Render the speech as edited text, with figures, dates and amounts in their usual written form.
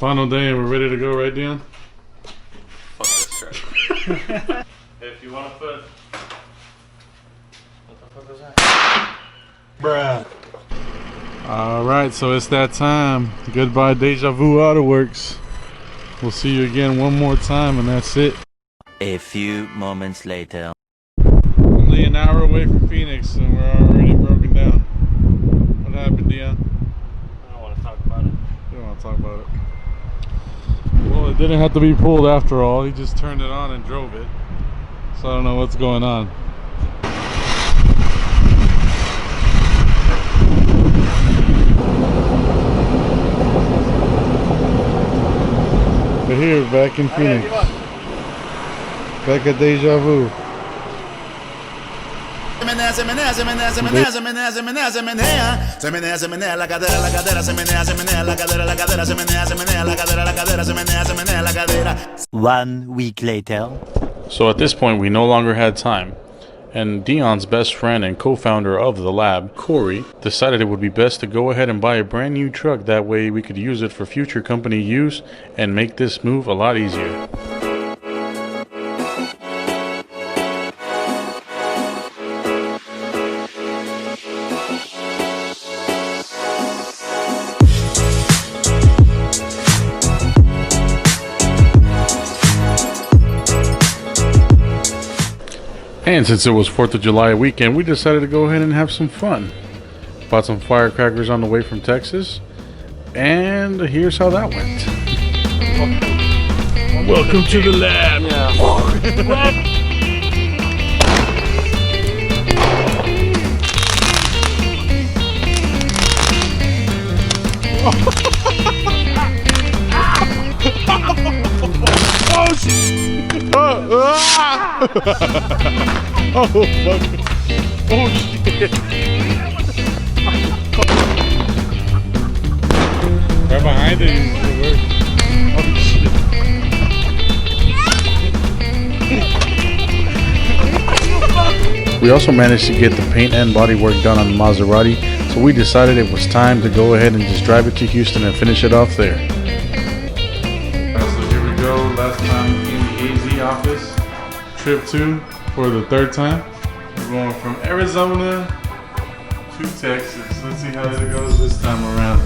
Final day and we're ready to go, right, Dion? Fuck this truck. If you want to put... What the fuck was that? Bruh. Alright, so it's that time. Goodbye, Deja Vu Auto Works. We'll see you again one more time and that's it. A few moments later. Only an hour away from Phoenix and we're already broken down. What happened, Dion? I don't want to talk about it. You don't want to talk about it. Well, it didn't have to be pulled after all. He just turned it on and drove it. So I don't know what's going on. We're here, back in Phoenix. Back at Deja Vu. One week later. So at this point we no longer had time, and Dion's best friend and co-founder of the lab, Corey, decided it would be best to go ahead and buy a brand new truck. That way we could use it for future company use and make this move a lot easier. And since it was 4th of July weekend, we decided to go ahead and have some fun. Bought some firecrackers on the way from Texas, and here's how that went. Welcome to the lab. Oh shit! Oh fuck! Oh shit! Right behind it. Oh shit! We also managed to get the paint and body work done on the Maserati, so we decided it was time to go ahead and just drive it to Houston and finish it off there. So here we go. Last time in the AZ office. Trip 2 for the 3rd time. We're going from Arizona to Texas. Let's see how it goes this time around.